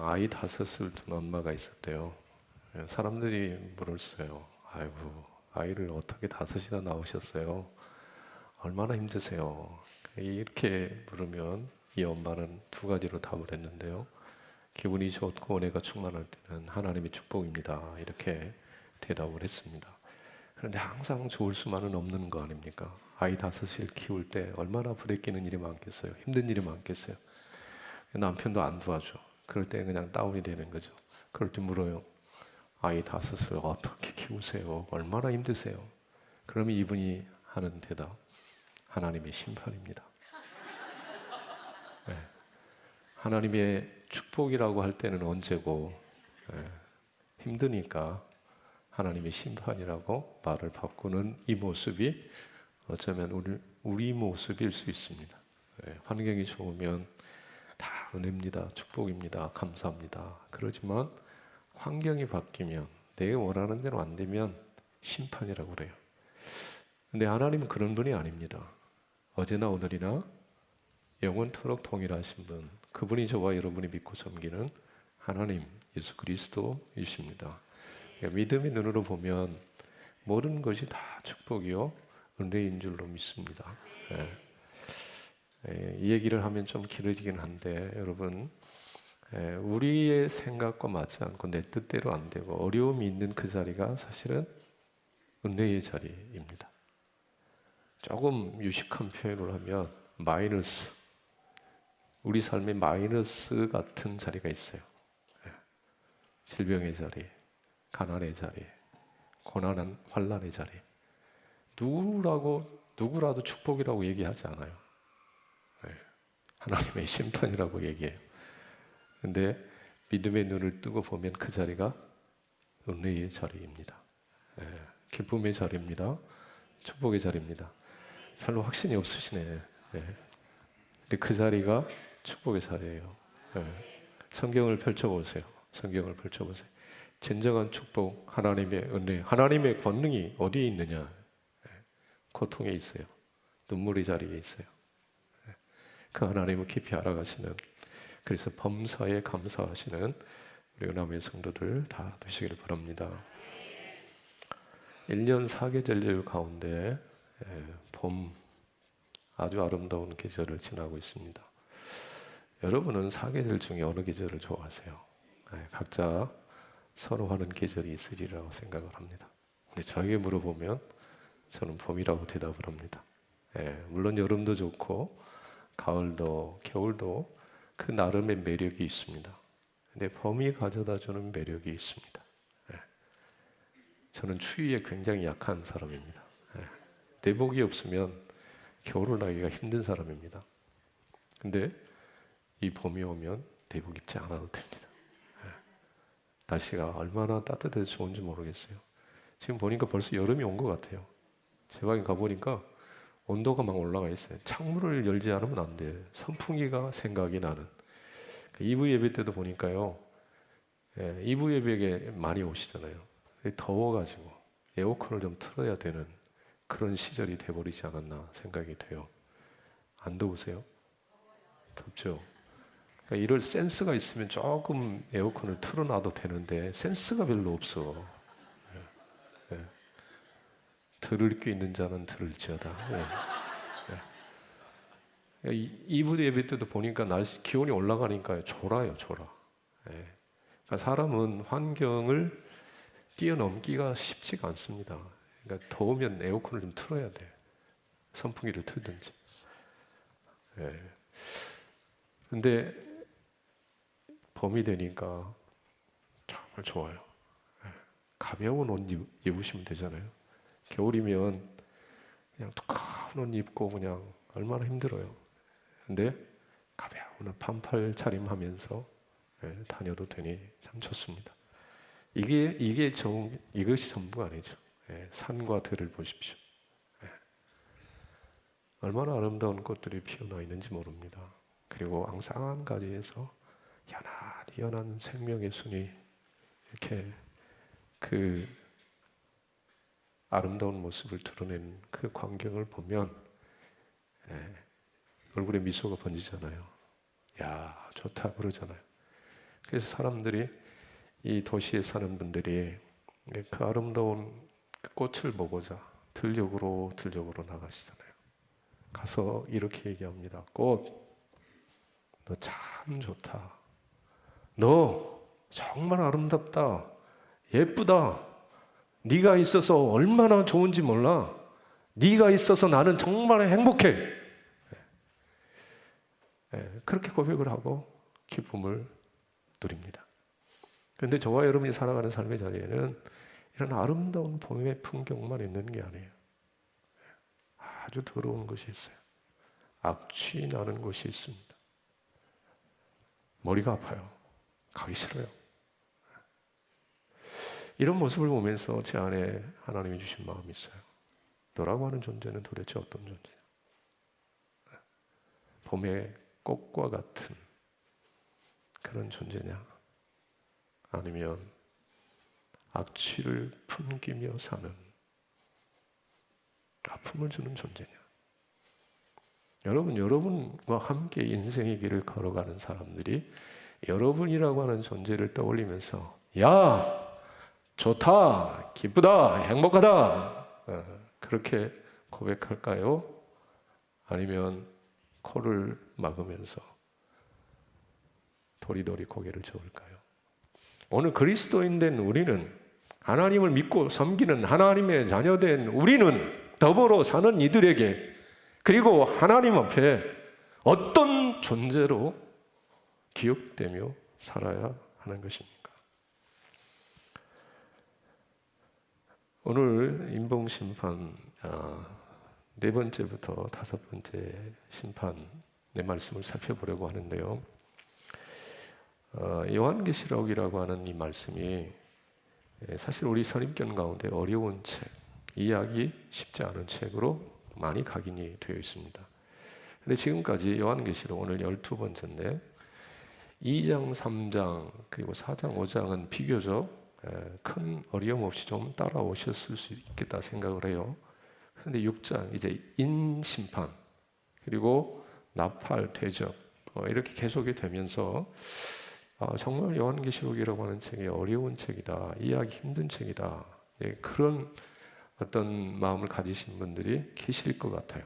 아이 다섯을 둔 엄마가 있었대요. 사람들이 물었어요. 아이고, 아이를 어떻게 다섯이나 낳으셨어요? 얼마나 힘드세요? 이렇게 물으면 이 엄마는 두 가지로 답을 했는데요. 기분이 좋고 은혜가 충만할 때는 하나님의 축복입니다. 이렇게 대답을 했습니다. 그런데 항상 좋을 수만은 없는 거 아닙니까? 아이 다섯을 키울 때 얼마나 부대끼는 일이 많겠어요. 힘든 일이 많겠어요. 남편도 안 도와줘. 그럴 때 그냥 다운이 되는 거죠. 그럴 때 물어요. 아이 다섯을 어떻게 키우세요? 얼마나 힘드세요? 그러면 이분이 하는 대답, 하나님의 심판입니다. 네. 하나님의 축복이라고 할 때는 언제고, 네. 힘드니까 하나님의 심판이라고 말을 바꾸는 이 모습이 어쩌면 우리 모습일 수 있습니다. 네. 환경이 좋으면 다 은혜입니다. 축복입니다. 감사합니다. 그러지만 환경이 바뀌면 내가 원하는 대로 안 되면 심판이라고 그래요. 근데 하나님은 그런 분이 아닙니다. 어제나 오늘이나 영원토록 동일하신 분, 그분이 저와 여러분이 믿고 섬기는 하나님 예수 그리스도이십니다. 믿음의 눈으로 보면 모든 것이 다 축복이요 은혜인 줄로 믿습니다. 이 얘기를 하면 좀 길어지긴 한데 여러분, 우리의 생각과 맞지 않고 내 뜻대로 안 되고 어려움이 있는 그 자리가 사실은 은혜의 자리입니다. 조금 유식한 표현을 하면 마이너스, 우리 삶의 마이너스 같은 자리가 있어요. 질병의 자리, 가난의 자리, 고난, 환난의 자리. 누구라도 축복이라고 얘기하지 않아요. 하나님의 심판이라고 얘기해요. 근데 믿음의 눈을 뜨고 보면 그 자리가 은혜의 자리입니다. 기쁨의 자리입니다. 축복의 자리입니다. 별로 확신이 없으시네. 근데 그 자리가 축복의 자리예요. 성경을 펼쳐보세요. 성경을 펼쳐보세요. 진정한 축복, 하나님의 은혜, 하나님의 권능이 어디에 있느냐? 고통에 있어요. 눈물의 자리에 있어요. 그 하나님을 깊이 알아가시는, 그래서 범사에 감사하시는 우리 은혜의 성도들 다 되시기를 바랍니다. 1년 사계절 가운데 봄, 아주 아름다운 계절을 지나고 있습니다. 여러분은 사계절 중에 어느 계절을 좋아하세요? 각자 선호하는 계절이 있으리라고 생각을 합니다. 근데 저에게 물어보면 저는 봄이라고 대답을 합니다. 물론 여름도 좋고 가을도 겨울도 그 나름의 매력이 있습니다. 근데 봄이 가져다주는 매력이 있습니다. 저는 추위에 굉장히 약한 사람입니다. 내복이 없으면 겨울을 나기가 힘든 사람입니다. 근데 이 봄이 오면 내복 입지 않아도 됩니다. 날씨가 얼마나 따뜻해서 좋은지 모르겠어요. 지금 보니까 벌써 여름이 온 것 같아요. 제 방에 가보니까 온도가 막 올라가 있어요. 창문을 열지 않으면 안 돼요. 선풍기가 생각이 나는. 2부 예배 때도 보니까요. 2부 예배에 많이 오시잖아요. 더워가지고 에어컨을 좀 틀어야 되는 그런 시절이 돼버리지 않았나 생각이 돼요. 안 더우세요? 덥죠? 그러니까 이럴 센스가 있으면 조금 에어컨을 틀어놔도 되는데 센스가 별로 없어. 들을 게 있는 자는 들을지어다. 2부 예배 때도 보니까 날씨 기온이 올라가니까 졸아요, 졸아. 그러니까 사람은 환경을 뛰어넘기가 쉽지가 않습니다. 그러니까 더우면 에어컨을 좀 틀어야 돼. 선풍기를 틀든지. 근데 봄이 되니까 정말 좋아요. 가벼운 옷 입으시면 되잖아요. 겨울이면 그냥 두꺼운 옷 입고 그냥 얼마나 힘들어요. 근데 가벼운 반팔 차림하면서 다녀도 되니 참 좋습니다. 이것이 전부가 아니죠. 산과 들을 보십시오. 얼마나 아름다운 꽃들이 피어나 있는지 모릅니다. 그리고 앙상한 가지에서 연한 생명의 순이 이렇게 그 아름다운 모습을 드러낸 그 광경을 보면 얼굴에 미소가 번지잖아요. 야, 좋다 그러잖아요. 그래서 사람들이, 이 도시에 사는 분들이 그 아름다운 그 꽃을 보고자 들녘으로 나가시잖아요. 가서 이렇게 얘기합니다. 꽃, 너 참 좋다. 너 정말 아름답다. 예쁘다. 네가 있어서 얼마나 좋은지 몰라. 네가 있어서 나는 정말 행복해. 그렇게 고백을 하고 기쁨을 누립니다. 그런데 저와 여러분이 살아가는 삶의 자리에는 이런 아름다운 봄의 풍경만 있는 게 아니에요. 아주 더러운 것이 있어요. 악취 나는 곳이 있습니다. 머리가 아파요. 가기 싫어요. 이런 모습을 보면서 제 안에 하나님이 주신 마음이 있어요. 너라고 하는 존재는 도대체 어떤 존재야? 봄의 꽃과 같은 그런 존재냐? 아니면 악취를 풍기며 사는, 아픔을 주는 존재냐? 여러분과 함께 인생의 길을 걸어가는 사람들이 여러분이라고 하는 존재를 떠올리면서 야! 좋다! 기쁘다! 행복하다! 그렇게 고백할까요? 아니면 코를 막으면서 도리도리 고개를 저을까요? 오늘 그리스도인 된 우리는, 하나님을 믿고 섬기는 하나님의 자녀된 우리는 더불어 사는 이들에게, 그리고 하나님 앞에 어떤 존재로 기억되며 살아야 하는 것입니까? 오늘 인봉심판 4번째부터 5번째 심판의 말씀을 살펴보려고 하는데요. 요한계시록이라고 하는 이 말씀이 사실 우리 선입견 가운데 어려운 책, 이해하기 쉽지 않은 책으로 많이 각인이 되어 있습니다. 그런데 지금까지 요한계시록 오늘 12번째인데 2장, 3장, 그리고 4장, 5장은 비교적 큰 어려움 없이 좀 따라오셨을 수 있겠다 생각을 해요. 그런데 6장, 이제 인심판, 그리고 나팔, 대접, 이렇게 계속이 되면서 정말 요한계시록이라고 하는 책이 어려운 책이다, 이해하기 힘든 책이다, 그런 어떤 마음을 가지신 분들이 계실 것 같아요.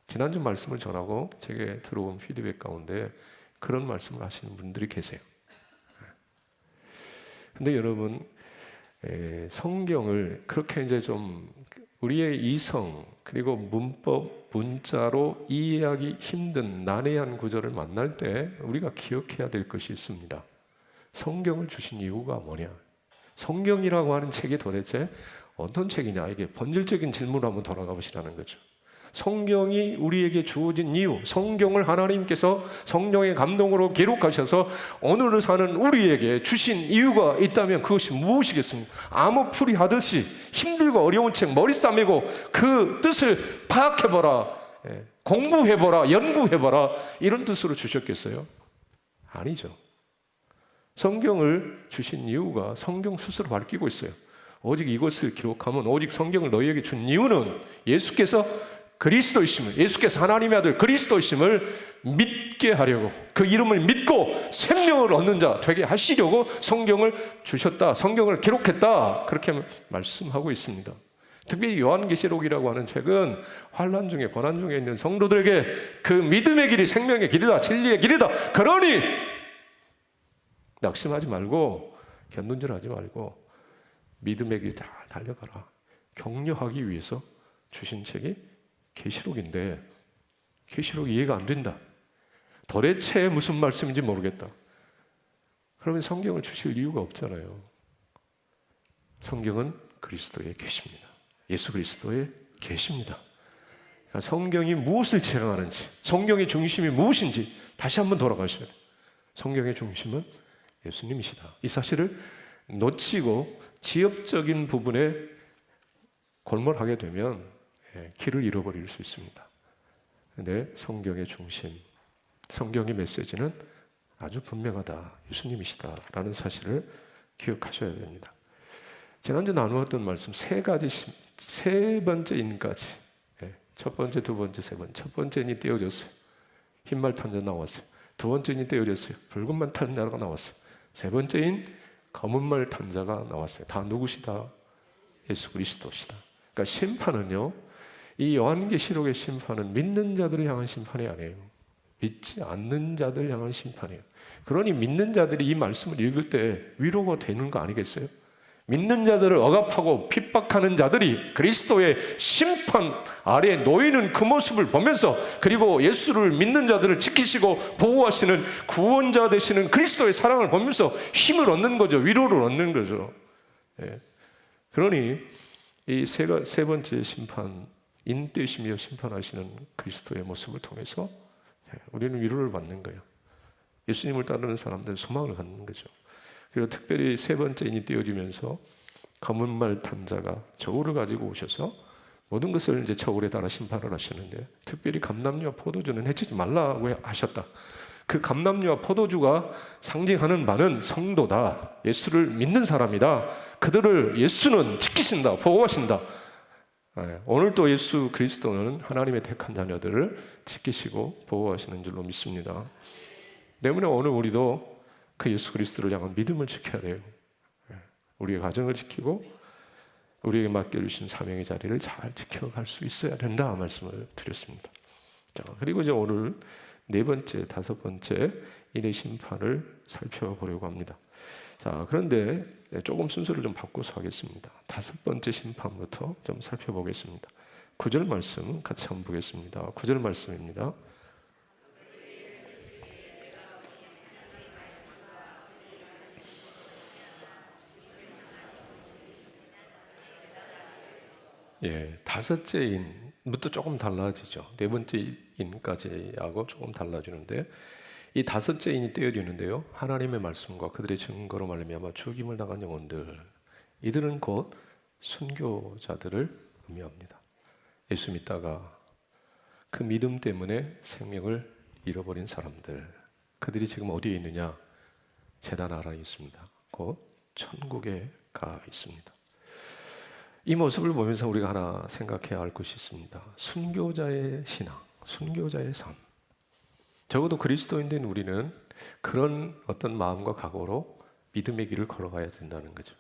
지난주 말씀을 전하고 제게 들어온 피드백 가운데 그런 말씀을 하시는 분들이 계세요. 근데 여러분, 성경을 그렇게 이제 좀 우리의 이성, 그리고 문법, 문자로 이해하기 힘든 난해한 구절을 만날 때 우리가 기억해야 될 것이 있습니다. 성경을 주신 이유가 뭐냐? 성경이라고 하는 책이 도대체 어떤 책이냐? 이게 본질적인 질문으로 한번 돌아가 보시라는 거죠. 성경이 우리에게 주어진 이유, 성경을 하나님께서 성령의 감동으로 기록하셔서 오늘을 사는 우리에게 주신 이유가 있다면 그것이 무엇이겠습니까? 암호풀이 하듯이 힘들고 어려운 책 머리 싸매고 그 뜻을 파악해보라, 공부해보라, 연구해보라, 이런 뜻으로 주셨겠어요? 아니죠. 성경을 주신 이유가 성경 스스로 밝히고 있어요. 오직 이것을 기록하면, 오직 성경을 너희에게 준 이유는 예수께서 그리스도이심을, 예수께서 하나님의 아들 그리스도이심을 믿게 하려고, 그 이름을 믿고 생명을 얻는 자 되게 하시려고 성경을 주셨다, 성경을 기록했다, 그렇게 말씀하고 있습니다. 특별히 요한계시록이라고 하는 책은 환난 중에, 고난 중에 있는 성도들에게 그 믿음의 길이 생명의 길이다, 진리의 길이다, 그러니 낙심하지 말고 견눈질하지 말고 믿음의 길 잘 달려가라, 격려하기 위해서 주신 책이 계시록인데, 계시록이 이해가 안 된다, 도대체 무슨 말씀인지 모르겠다, 그러면 성경을 주실 이유가 없잖아요. 성경은 그리스도의 계시입니다. 예수 그리스도의 계시입니다. 그러니까 성경이 무엇을 지향하는지, 성경의 중심이 무엇인지 다시 한번 돌아가셔야 돼요. 성경의 중심은 예수님이시다, 이 사실을 놓치고 지엽적인 부분에 골몰하게 되면 길을 잃어버릴 수 있습니다. 그런데 성경의 중심, 성경의 메시지는 아주 분명하다, 예수님이시다라는 사실을 기억하셔야 됩니다. 지난주 나누었던 말씀 세 번째 인까지, 첫 번째, 두 번째, 세 번째. 첫 번째 인이 떼어졌어요. 흰말 탄자 나왔어요. 두 번째 인이 떼어졌어요. 붉은말 탄자가 나왔어요. 세 번째인 검은 말 탄 자가 나왔어요. 다 누구시다? 예수 그리스도시다. 그러니까 심판은요, 이 요한계시록의 심판은 믿는 자들을 향한 심판이 아니에요. 믿지 않는 자들을 향한 심판이에요. 그러니 믿는 자들이 이 말씀을 읽을 때 위로가 되는 거 아니겠어요? 믿는 자들을 억압하고 핍박하는 자들이 그리스도의 심판 아래에 놓이는 그 모습을 보면서, 그리고 예수를 믿는 자들을 지키시고 보호하시는 구원자 되시는 그리스도의 사랑을 보면서 힘을 얻는 거죠. 위로를 얻는 거죠. 예. 그러니 이 세 번째 심판, 인되시며 심판하시는 그리스도의 모습을 통해서 우리는 위로를 받는 거예요. 예수님을 따르는 사람들은 소망을 갖는 거죠. 그리고 특별히 세 번째 인이 띄어지면서 검은 말 탄 자가 저울을 가지고 오셔서 모든 것을 이제 저울에 따라 심판을 하시는데, 특별히 감람류와 포도주는 해치지 말라고 하셨다. 그 감람류와 포도주가 상징하는 바는 성도다. 예수를 믿는 사람이다. 그들을 예수는 지키신다. 보호하신다. 오늘도 예수 그리스도는 하나님의 택한 자녀들을 지키시고 보호하시는 줄로 믿습니다. 때문에 오늘 우리도 그 예수 그리스도를 향한 믿음을 지켜야 돼요. 우리의 가정을 지키고 우리에게 맡겨주신 사명의 자리를 잘 지켜갈 수 있어야 된다 말씀을 드렸습니다. 자, 그리고 이제 오늘 네 번째, 다섯 번째 인의 심판을 살펴보려고 합니다. 자, 그런데 조금 순서를 좀 바꿔서 하겠습니다. 다섯 번째 심판부터 좀 살펴보겠습니다. 9절 말씀 같이 한번 보겠습니다. 9절 말씀입니다. 예, 다섯째 인부터 조금 달라지죠. 네 번째 인까지하고 조금 달라지는데, 이 다섯째 인이 떼어지는데요, 하나님의 말씀과 그들의 증거로 말미암아 죽임을 당한 영혼들, 이들은 곧 순교자들을 의미합니다. 예수 믿다가 그 믿음 때문에 생명을 잃어버린 사람들, 그들이 지금 어디에 있느냐? 제단 아래에 있습니다. 곧 천국에 가 있습니다. 이 모습을 보면서 우리가 하나 생각해야 할 것이 있습니다. 순교자의 신앙, 순교자의 삶. 적어도 그리스도인된 우리는 그런 어떤 마음과 각오로 믿음의 길을 걸어가야 된다는 거죠.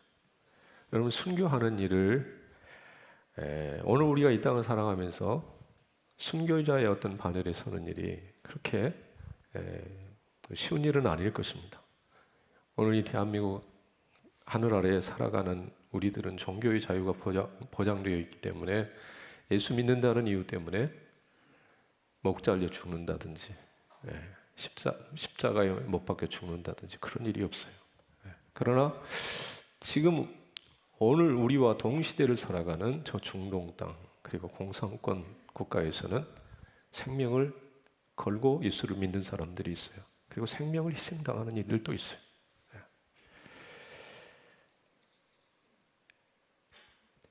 여러분, 순교하는 일을 오늘 우리가 이 땅을 살아가면서 순교자의 어떤 반열에 서는 일이 그렇게 쉬운 일은 아닐 것입니다. 오늘 이 대한민국 하늘 아래에 살아가는 우리들은 종교의 자유가 보장되어 있기 때문에, 예수 믿는다는 이유 때문에 목 잘려 죽는다든지 십자가에 못 박혀 죽는다든지 그런 일이 없어요. 그러나 지금 오늘 우리와 동시대를 살아가는 저 중동 땅, 그리고 공산권 국가에서는 생명을 걸고 예수를 믿는 사람들이 있어요. 그리고 생명을 희생당하는 이들도 있어요.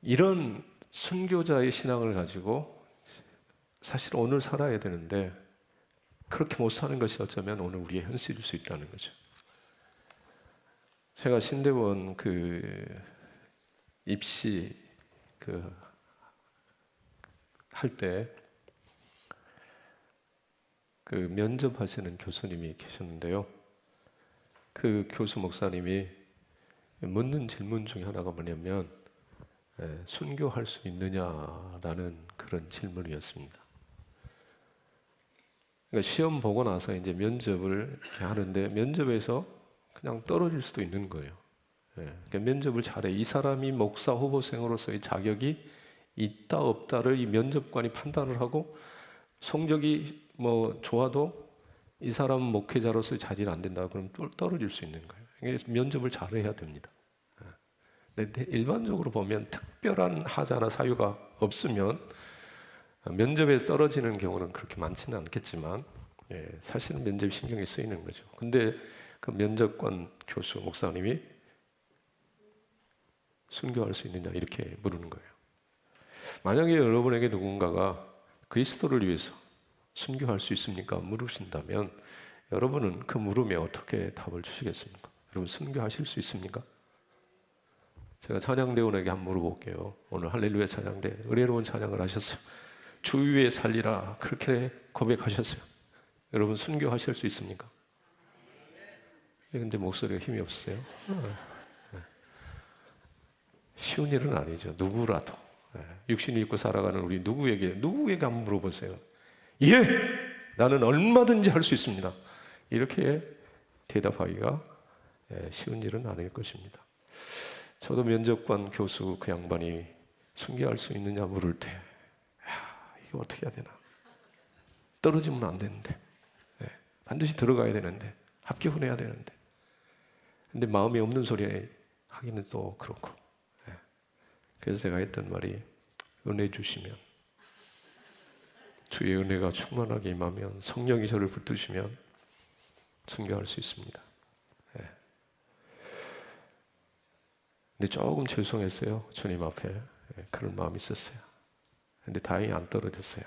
이런 순교자의 신앙을 가지고 사실 오늘 살아야 되는데, 그렇게 못 사는 것이 어쩌면 오늘 우리의 현실일 수 있다는 거죠. 제가 신대원 입시 할 때 면접하시는 교수님이 계셨는데요. 그 교수 목사님이 묻는 질문 중에 하나가 뭐냐면, 순교할 수 있느냐라는 그런 질문이었습니다. 그러니까 시험 보고 나서 이제 면접을 이렇게 하는데, 면접에서 그냥 떨어질 수도 있는 거예요. 그러니까 면접을 잘해. 이 사람이 목사 후보생으로서의 자격이 있다 없다를 이 면접관이 판단을 하고, 성적이 뭐 좋아도 이 사람은 목회자로서의 자질이 안 된다 그러면 떨어질 수 있는 거예요. 그러니까 면접을 잘해야 됩니다. 근데 일반적으로 보면 특별한 하자나 사유가 없으면 면접에 떨어지는 경우는 그렇게 많지는 않겠지만, 사실은 면접이 신경이 쓰이는 거죠. 근데 그 면접관 교수 목사님이 순교할 수 있느냐 이렇게 물으는 거예요. 만약에 여러분에게 누군가가 그리스도를 위해서 순교할 수 있습니까? 물으신다면 여러분은 그 물음에 어떻게 답을 주시겠습니까? 여러분, 순교하실 수 있습니까? 제가 찬양대원에게 한번 물어볼게요. 오늘 할렐루야 찬양대 은혜로운 찬양을 하셨어요. 주 위에 살리라 그렇게 고백하셨어요. 여러분, 순교하실 수 있습니까? 근데 목소리가 힘이 없으세요? 쉬운 일은 아니죠. 누구라도. 육신을 입고 살아가는 우리 누구에게 한번 물어보세요. 예! 나는 얼마든지 할 수 있습니다. 이렇게 대답하기가 쉬운 일은 아닐 것입니다. 저도 면접관 교수 그 양반이 순교할 수 있느냐 물을 때 이거 어떻게 해야 되나? 떨어지면 안 되는데 반드시 들어가야 되는데 합격을 해야 되는데 근데 마음이 없는 소리 하기는 또 그렇고 그래서 제가 했던 말이 은혜 주시면 주의 은혜가 충만하게 임하면 성령이 저를 붙드시면 순교할 수 있습니다. 근데 조금 죄송했어요. 주님 앞에 그런 마음이 있었어요. 근데 다행히 안 떨어졌어요.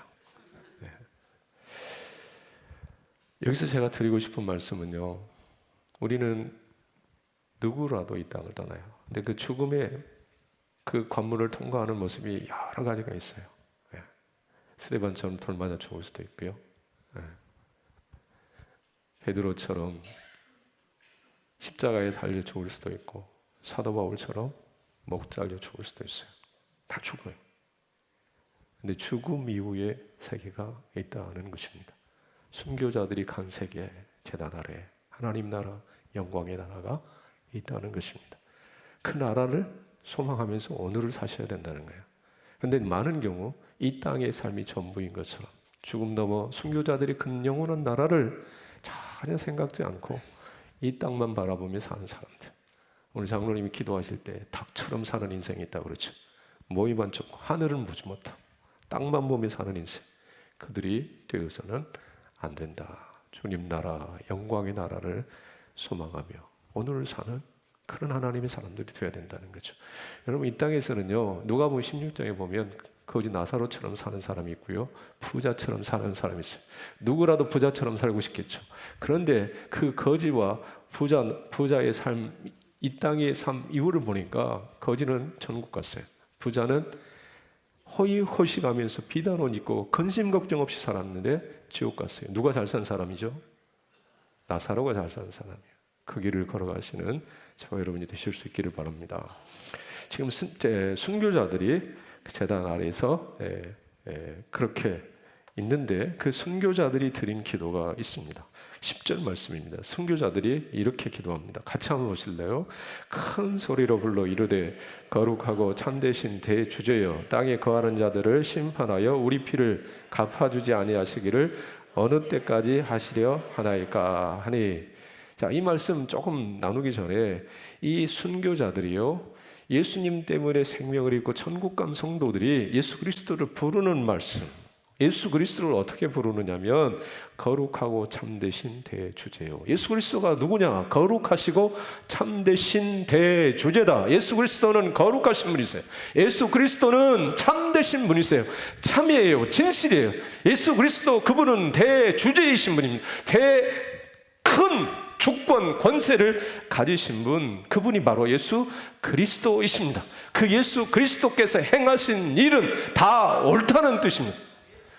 여기서 제가 드리고 싶은 말씀은요, 우리는 누구라도 이 땅을 떠나요. 근데 그 죽음의 그 관문을 통과하는 모습이 여러 가지가 있어요. 스데반처럼 돌 맞아 죽을 수도 있고요. 베드로처럼 십자가에 달려 죽을 수도 있고, 사도 바울처럼 목 잘려 죽을 수도 있어요. 다 죽어요. 근데 죽음 이후에 세계가 있다는 것입니다. 순교자들이 간 세계, 제단 아래 하나님 나라, 영광의 나라가 있다는 것입니다. 그 나라를 소망하면서 오늘을 사셔야 된다는 거예요. 그런데 많은 경우 이 땅의 삶이 전부인 것처럼 죽음 넘어 순교자들이 그 영원한 나라를 전혀 생각지 않고 이 땅만 바라보며 사는 사람들. 오늘 장로님이 기도하실 때 닭처럼 사는 인생이 있다고 그렇죠. 모이만 좁고 하늘은 보지 못하고 땅만 보며 사는 인생. 그들이 되어서는 안 된다. 주님 나라, 영광의 나라를 소망하며 오늘을 사는 그런 하나님의 사람들이 되어야 된다는 거죠. 여러분 이 땅에서는요, 누가복음 16장에 보면 거지 나사로처럼 사는 사람이 있고요, 부자처럼 사는 사람이 있어요. 누구라도 부자처럼 살고 싶겠죠. 그런데 그 거지와 부자의 삶, 이 땅의 삶 이유를 보니까 거지는 천국 갔어요. 부자는 허이허식하면서 비단 옷 입고 근심 걱정 없이 살았는데 지옥 갔어요. 누가 잘 산 사람이죠? 나사로가 잘 사는 사람이에요. 그 길을 걸어가시는 저와 여러분이 되실 수 있기를 바랍니다. 지금 순교자들이 제단 아래에서 그렇게 있는데 그 순교자들이 드린 기도가 있습니다. 10절 말씀입니다. 순교자들이 이렇게 기도합니다. 같이 한번 보실래요? 큰 소리로 불러 이르되 거룩하고 참되신 대주제여 땅에 거하는 자들을 심판하여 우리 피를 갚아주지 아니하시기를 어느 때까지 하시려 하나이까 하니. 자, 이 말씀 조금 나누기 전에 이 순교자들이요, 예수님 때문에 생명을 잃고 천국 간 성도들이 예수 그리스도를 부르는 말씀, 예수 그리스도를 어떻게 부르느냐면 거룩하고 참되신 대주제요. 예수 그리스도가 누구냐? 거룩하시고 참되신 대주제다. 예수 그리스도는 거룩하신 분이세요. 예수 그리스도는 참되신 분이세요. 참이에요. 진실이에요. 예수 그리스도 그분은 대주제이신 분입니다. 큰 주권, 권세를 가지신 분, 그분이 바로 예수 그리스도이십니다. 그 예수 그리스도께서 행하신 일은 다 옳다는 뜻입니다.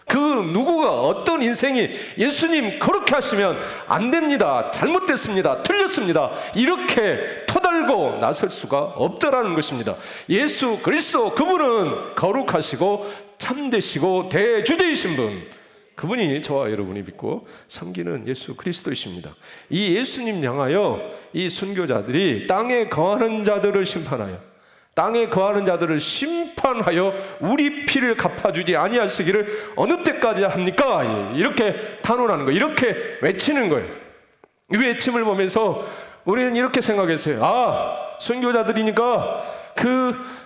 그 누구가 어떤 인생이 예수님 그렇게 하시면 안 됩니다, 잘못됐습니다, 틀렸습니다, 이렇게 토달고 나설 수가 없다라는 것입니다. 예수 그리스도 그분은 거룩하시고 참되시고 대주제이신 분, 그분이 저와 여러분이 믿고 섬기는 예수 그리스도이십니다. 이 예수님 향하여 이 순교자들이 땅에 거하는 자들을 심판하여, 땅에 거하는 자들을 심판하여 우리 피를 갚아주지 아니하시기를 어느 때까지 합니까? 이렇게 탄원하는 거예요. 이렇게 외치는 거예요. 이 외침을 보면서 우리는 이렇게 생각했어요. 아, 순교자들이니까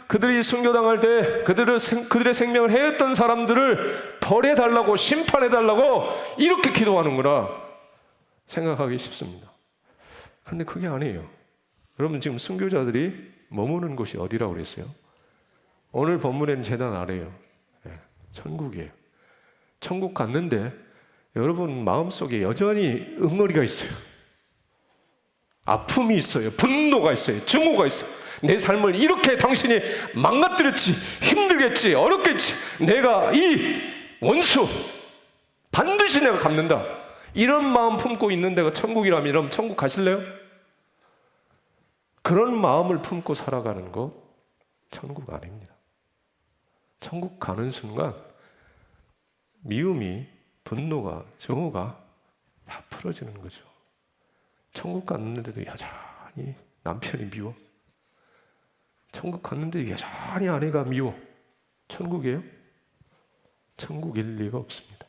그들이 순교당할 때 그들의 생명을 해했던 사람들을 벌해달라고, 심판해달라고 이렇게 기도하는구나 생각하기 쉽습니다. 그런데 그게 아니에요. 여러분 지금 순교자들이 머무는 곳이 어디라고 그랬어요? 오늘 본문에는 제단 아래예요. 천국이에요. 천국 갔는데 여러분 마음속에 여전히 응어리가 있어요. 아픔이 있어요. 분노가 있어요. 증오가 있어요. 내 삶을 이렇게 당신이 망가뜨렸지, 힘들겠지, 어렵겠지, 내가 이 원수 반드시 내가 갚는다, 이런 마음 품고 있는 데가 천국이라면 여러분 천국 가실래요? 그런 마음을 품고 살아가는 것 천국 아닙니다. 천국 가는 순간 미움이, 분노가, 정오가 다 풀어지는 거죠. 천국 갔는데도 여전히 남편이 미워. 천국 갔는데 여전히 아내가 미워. 천국이에요? 천국일 리가 없습니다.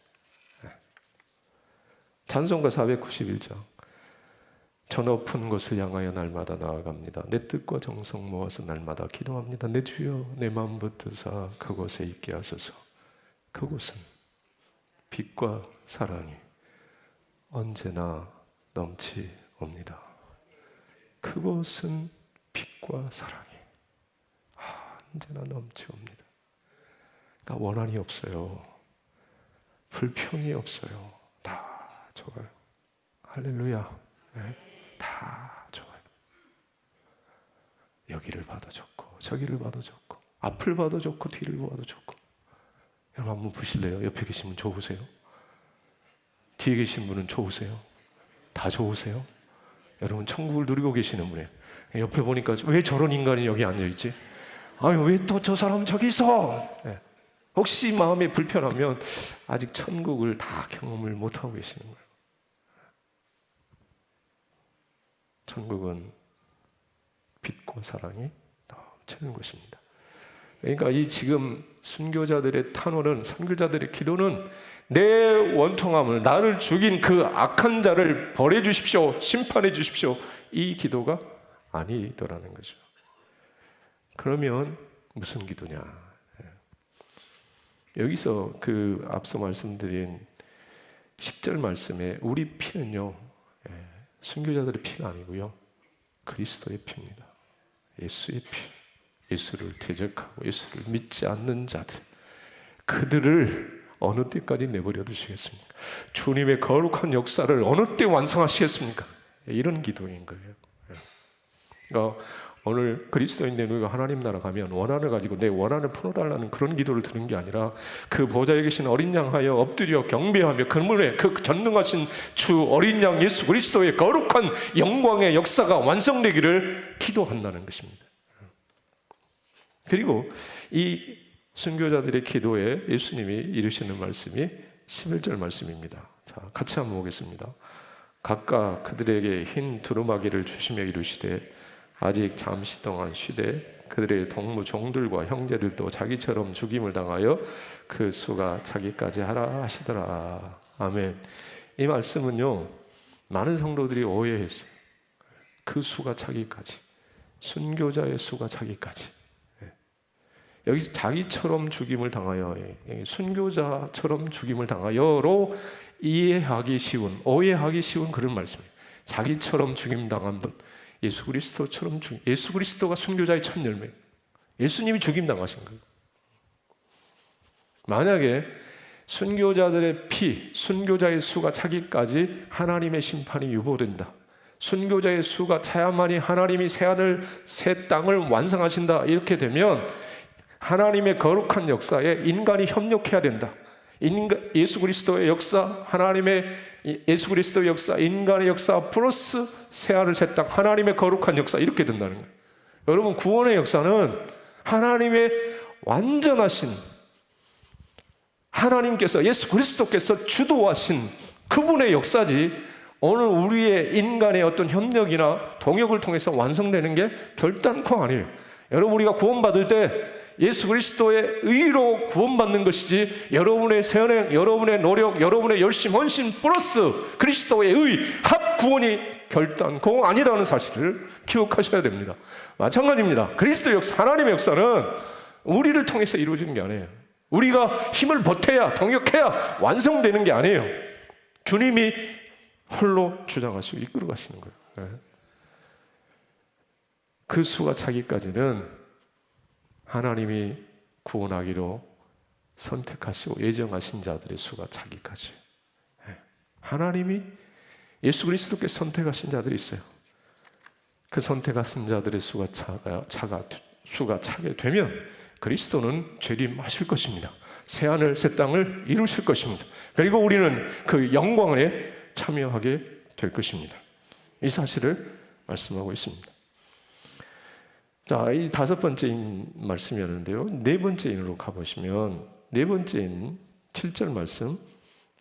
찬송가 491장. 저 높은 곳을 향하여 날마다 나아갑니다. 내 뜻과 정성 모아서 날마다 기도합니다. 내 주여 내 마음 붙드사 그곳에 있게 하소서. 그곳은 빛과 사랑이 언제나 넘치옵니다. 그곳은 빛과 사랑이 언제나 넘치옵니다. 그러니까 원한이 없어요. 불평이 없어요. 다 좋아요. 할렐루야. 네, 다 좋아요. 여기를 봐도 좋고 저기를 봐도 좋고 앞을 봐도 좋고 뒤를 봐도 좋고. 여러분 한번 보실래요? 옆에 계신 분 좋으세요? 뒤에 계신 분은 좋으세요? 다 좋으세요? 여러분 천국을 누리고 계시는 분이에요. 옆에 보니까 왜 저런 인간이 여기 앉아있지? 아유 왜 또 저 사람 저기 있어? 네. 혹시 마음에 불편하면 아직 천국을 다 경험을 못하고 계시는 거예요. 천국은 빛과 사랑이 넘치는 것입니다. 그러니까 이 지금 순교자들의 탄원은, 선교자들의 기도는 내 원통함을, 나를 죽인 그 악한 자를 벌해 주십시오, 심판해 주십시오, 이 기도가 아니더라는 거죠. 그러면 무슨 기도냐? 여기서 그 앞서 말씀드린 10절 말씀에 우리 피는요, 순교자들의 피가 아니고요, 그리스도의 피입니다. 예수의 피. 예수를 대적하고 예수를 믿지 않는 자들, 그들을 어느 때까지 내버려 두시겠습니까? 주님의 거룩한 역사를 어느 때 완성하시겠습니까? 이런 기도인 거예요. 그러니까 오늘 그리스도인된 우리가 하나님 나라 가면 원한을 가지고 내 원한을 풀어달라는 그런 기도를 드는 게 아니라 그 보좌에 계신 어린 양 하여 엎드려 경배하며 그물에 그 전능하신 주 어린 양 예수 그리스도의 거룩한 영광의 역사가 완성되기를 기도한다는 것입니다. 그리고 이 순교자들의 기도에 예수님이 이르시는 말씀이 11절 말씀입니다. 자, 같이 한번 보겠습니다. 각각 그들에게 흰 두루마기를 주시며 이르시되 아직 잠시 동안 쉬되 그들의 동무 종들과 형제들도 자기처럼 죽임을 당하여 그 수가 차기까지 하라 하시더라. 아멘. 이 말씀은요, 많은 성도들이 오해했어요. 그 수가 차기까지, 순교자의 수가 차기까지. 여기 자기처럼 죽임을 당하여, 순교자처럼 죽임을 당하여로 이해하기 쉬운, 오해하기 쉬운 그런 말씀이에요. 자기처럼 죽임 당한 분, 예수 그리스도처럼 예수 그리스도가 순교자의 첫 열매, 예수님이 죽임 당하신 거예요. 만약에 순교자들의 피, 순교자의 수가 차기까지 하나님의 심판이 유보된다, 순교자의 수가 차야만이 하나님이 새하늘 새 땅을 완성하신다, 이렇게 되면 하나님의 거룩한 역사에 인간이 협력해야 된다. 예수 그리스도의 역사, 하나님의 예수 그리스도의 역사, 인간의 역사 플러스 새하늘 새 땅, 하나님의 거룩한 역사, 이렇게 된다는 거예요. 여러분, 구원의 역사는 하나님의 완전하신, 하나님께서, 예수 그리스도께서 주도하신 그분의 역사지, 오늘 우리의 인간의 어떤 협력이나 동역을 통해서 완성되는 게 결단코 아니에요. 여러분, 우리가 구원받을 때 예수 그리스도의 의로 구원받는 것이지 여러분의 선행, 여러분의 노력, 여러분의 열심, 헌신 플러스 그리스도의 의 합 구원이 결단코 아니라는 사실을 기억하셔야 됩니다. 마찬가지입니다. 그리스도의 역사, 하나님의 역사는 우리를 통해서 이루어지는 게 아니에요. 우리가 힘을 보태야, 동역해야 완성되는 게 아니에요. 주님이 홀로 주장하시고 이끌어 가시는 거예요. 그 수가 차기까지는 하나님이 구원하기로 선택하시고 예정하신 자들의 수가 차기까지, 하나님이 예수 그리스도께 선택하신 자들이 있어요. 그 선택하신 자들의 수가 차게 되면 그리스도는 재림하실 것입니다. 새하늘 새 땅을 이루실 것입니다. 그리고 우리는 그 영광에 참여하게 될 것입니다. 이 사실을 말씀하고 있습니다. 자, 이 다섯 번째 말씀이었는데요. 네 번째 인으로 가보시면, 네 번째 인 7절 말씀,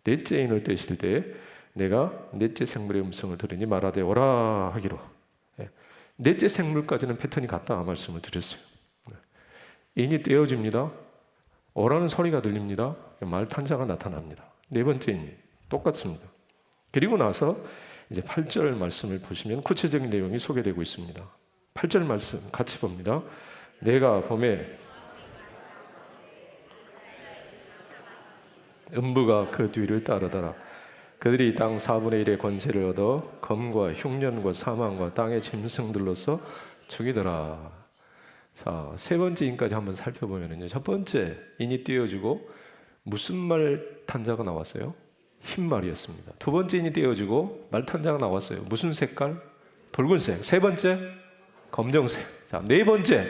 넷째 인을 떼실 때 내가 넷째 생물의 음성을 들으니 말하되 오라 하기로. 넷째 생물까지는 패턴이 같다 말씀을 드렸어요. 인이 떼어집니다. 오라는 소리가 들립니다. 말탄자가 나타납니다. 네 번째 인 똑같습니다. 그리고 나서 이제 8절 말씀을 보시면 구체적인 내용이 소개되고 있습니다. 8절 말씀 같이 봅니다. 내가 봄에 음부가 그 뒤를 따르더라. 그들이 땅 4분의 1의 권세를 얻어 검과 흉년과 사망과 땅의 짐승들로서 죽이더라. 자, 세 번째 인까지 한번 살펴보면요. 첫 번째 인이 띄어지고 무슨 말탄자가 나왔어요? 흰 말이었습니다. 두 번째 인이 띄어지고 말탄자가 나왔어요. 무슨 색깔? 붉은색. 세 번째 검정색. 자, 네 번째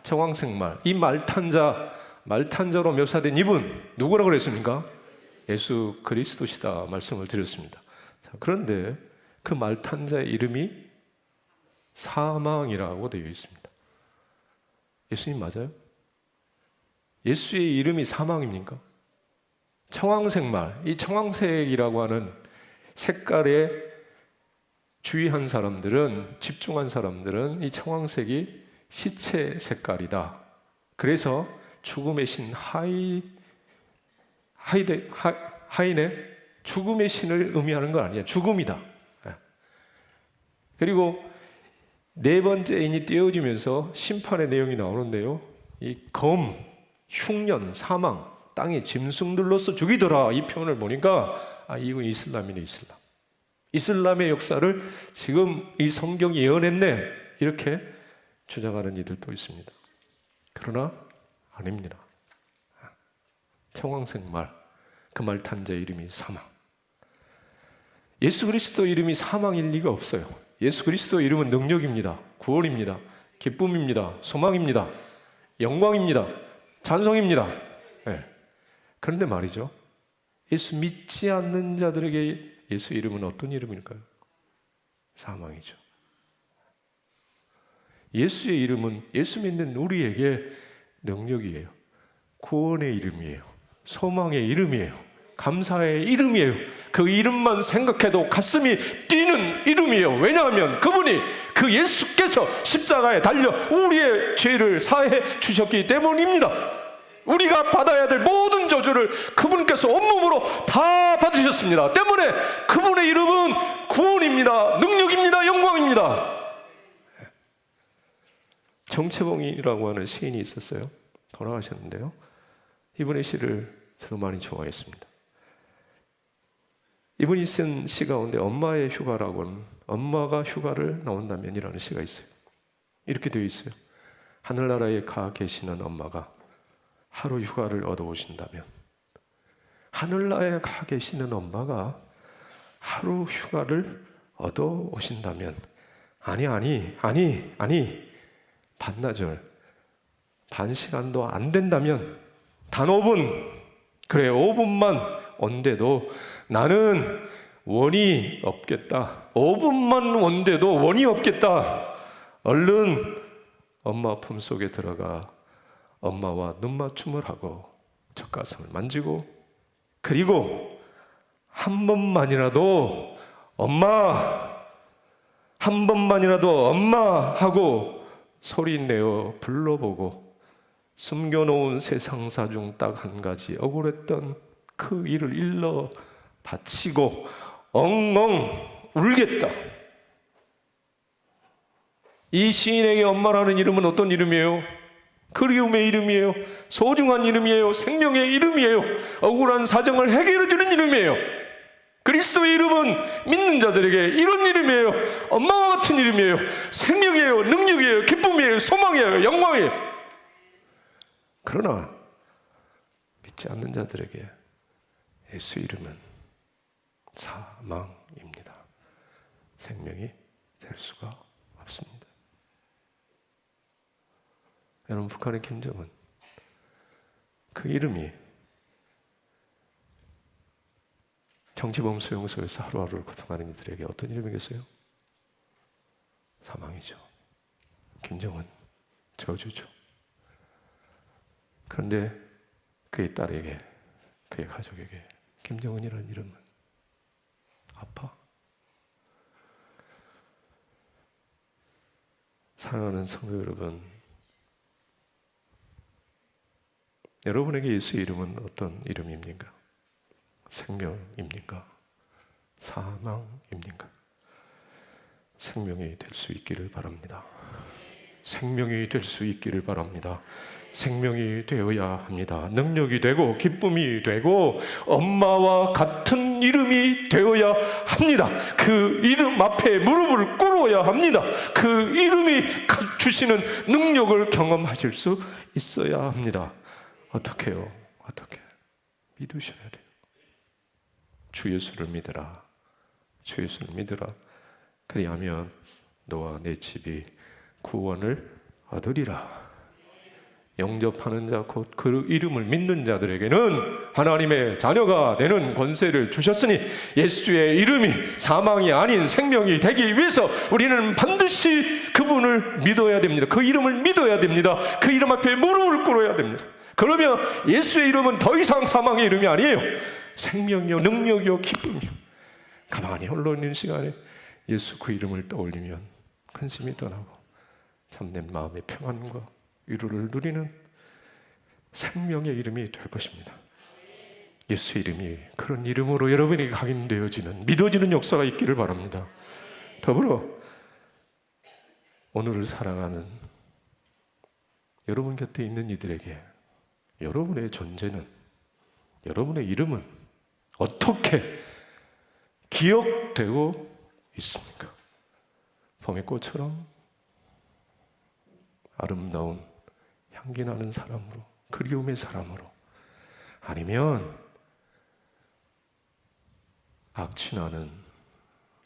청황색 말. 이 말탄자로 묘사된 이분 누구라고 그랬습니까? 예수 그리스도시다 말씀을 드렸습니다. 자, 그런데 그 말탄자의 이름이 사망이라고 되어 있습니다. 예수님 맞아요? 예수의 이름이 사망입니까? 청황색 말, 이 청황색이라고 하는 색깔에 주의한 사람들은, 집중한 사람들은 이 청황색이 시체 색깔이다. 그래서 죽음의 신 하인의 죽음의 신을 의미하는 건 아니에요. 죽음이다. 그리고 네 번째 인이 떼어지면서 심판의 내용이 나오는데요. 이 검, 흉년, 사망, 땅의 짐승들로서 죽이더라. 이 표현을 보니까 이건 이슬람이네, 이슬람. 이슬람의 역사를 지금 이 성경이 예언했네. 이렇게 주장하는 이들도 있습니다. 그러나 아닙니다. 청황색 말, 그 말탄자의 이름이 사망. 예수 그리스도 이름이 사망일 리가 없어요. 예수 그리스도 이름은 능력입니다. 구원입니다. 기쁨입니다. 소망입니다. 영광입니다. 찬송입니다. 네. 그런데 말이죠, 예수 믿지 않는 자들에게 예수 이름은 어떤 이름일까요? 사망이죠. 예수의 이름은 예수 믿는 우리에게 능력이에요. 구원의 이름이에요. 소망의 이름이에요. 감사의 이름이에요. 그 이름만 생각해도 가슴이 뛰는 이름이에요. 왜냐하면 그분이, 그 예수께서 십자가에 달려 우리의 죄를 사해 주셨기 때문입니다. 우리가 받아야 될 모든 저주를 그분께서 온몸으로 다 받으셨습니다. 때문에 그분의 이름은 구원입니다. 능력입니다. 영광입니다. 정채봉이라고 하는 시인이 있었어요. 돌아가셨는데요. 이분의 시를 저도 많이 좋아했습니다. 이분이 쓴 시 가운데 엄마의 휴가라고는, 엄마가 휴가를 나온다면이라는 시가 있어요. 이렇게 되어 있어요. 하늘나라에 가 계시는 엄마가 하루 휴가를 얻어오신다면, 하늘나라에 가 계시는 엄마가 하루 휴가를 얻어오신다면, 아니 반나절, 반 시간도 안 된다면, 단 5분, 그래 5분만 온데도 나는 원이 없겠다. 5분만 온데도 원이 없겠다. 얼른 엄마 품속에 들어가 엄마와 눈맞춤을 하고 젖가슴을 만지고, 그리고 한 번만이라도 엄마, 한 번만이라도 엄마 하고 소리내어 불러보고, 숨겨놓은 세상사 중 딱 한 가지 억울했던 그 일을 일러 바치고 엉엉 울겠다. 이 시인에게 엄마라는 이름은 어떤 이름이에요? 그리움의 이름이에요. 소중한 이름이에요. 생명의 이름이에요. 억울한 사정을 해결해주는 이름이에요. 그리스도의 이름은 믿는 자들에게 이런 이름이에요. 엄마와 같은 이름이에요. 생명이에요. 능력이에요. 기쁨이에요. 소망이에요. 영광이에요. 그러나 믿지 않는 자들에게 예수 이름은 사망입니다. 생명이 될 수가 없습니다. 여러분, 북한의 김정은, 그 이름이 정치범 수용소에서 하루하루를 고통하는 이들에게 어떤 이름이겠어요? 사망이죠. 김정은 저주죠. 그런데 그의 딸에게, 그의 가족에게 김정은이라는 이름은 아파. 사랑하는 성도 여러분, 여러분에게 예수의 이름은 어떤 이름입니까? 생명입니까? 사망입니까? 생명이 될 수 있기를 바랍니다. 생명이 될 수 있기를 바랍니다. 생명이 되어야 합니다. 능력이 되고 기쁨이 되고 엄마와 같은 이름이 되어야 합니다. 그 이름 앞에 무릎을 꿇어야 합니다. 그 이름이 주시는 능력을 경험하실 수 있어야 합니다. 어떻게 해요? 어떻게? 믿으셔야 돼요. 주 예수를 믿으라. 주 예수를 믿으라. 그리하면 너와 내 집이 구원을 얻으리라. 영접하는 자, 곧 그 이름을 믿는 자들에게는 하나님의 자녀가 되는 권세를 주셨으니 예수의 이름이 사망이 아닌 생명이 되기 위해서 우리는 반드시 그분을 믿어야 됩니다. 그 이름을 믿어야 됩니다. 그 이름 앞에 무릎을 꿇어야 됩니다. 그러면 예수의 이름은 더 이상 사망의 이름이 아니에요. 생명이요, 능력이요, 기쁨이요. 가만히 홀로 있는 시간에 예수 그 이름을 떠올리면 근심이 떠나고 참된 마음의 평안과 위로를 누리는 생명의 이름이 될 것입니다. 예수의 이름이 그런 이름으로 여러분에게 각인되어지는, 믿어지는 역사가 있기를 바랍니다. 더불어 오늘을 살아가는 여러분 곁에 있는 이들에게 여러분의 존재는, 여러분의 이름은 어떻게 기억되고 있습니까? 봄의 꽃처럼 아름다운 향기 나는 사람으로, 그리움의 사람으로, 아니면 악취나는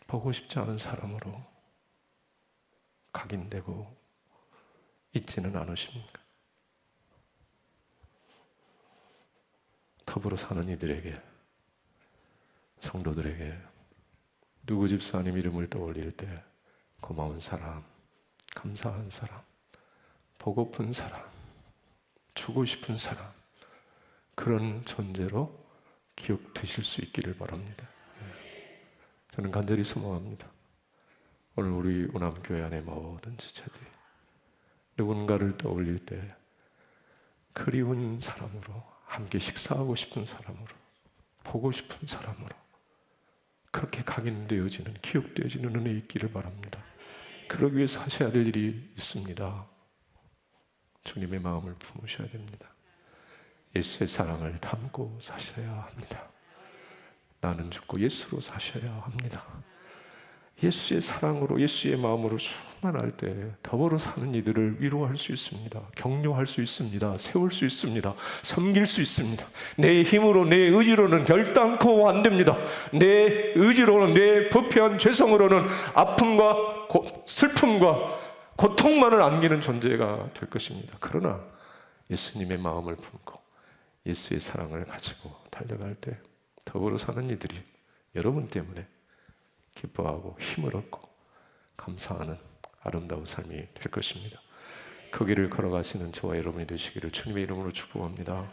보고 싶지 않은 사람으로 각인되고 있지는 않으십니까? 더불어 사는 이들에게, 성도들에게 누구 집사님 이름을 떠올릴 때 고마운 사람, 감사한 사람, 보고픈 사람, 주고 싶은 사람, 그런 존재로 기억되실 수 있기를 바랍니다. 저는 간절히 소망합니다. 오늘 우리 우남교회 안에 모든 지체들이 누군가를 떠올릴 때 그리운 사람으로, 함께 식사하고 싶은 사람으로, 보고 싶은 사람으로 그렇게 각인되어지는, 기억되어지는 은혜 있기를 바랍니다. 그러기 위해서 하셔야 될 일이 있습니다. 주님의 마음을 품으셔야 됩니다. 예수의 사랑을 담고 사셔야 합니다. 나는 죽고 예수로 사셔야 합니다. 예수의 사랑으로, 예수의 마음으로 충만할 때 더불어 사는 이들을 위로할 수 있습니다. 격려할 수 있습니다. 세울 수 있습니다. 섬길 수 있습니다. 내 힘으로, 내 의지로는 결단코 안 됩니다. 내 의지로는, 내 부패한 죄성으로는 아픔과 슬픔과 고통만을 안기는 존재가 될 것입니다. 그러나 예수님의 마음을 품고 예수의 사랑을 가지고 달려갈 때 더불어 사는 이들이 여러분 때문에 기뻐하고 힘을 얻고 감사하는 아름다운 삶이 될 것입니다. 그 길을 걸어가시는 저와 여러분이 되시기를 주님의 이름으로 축복합니다.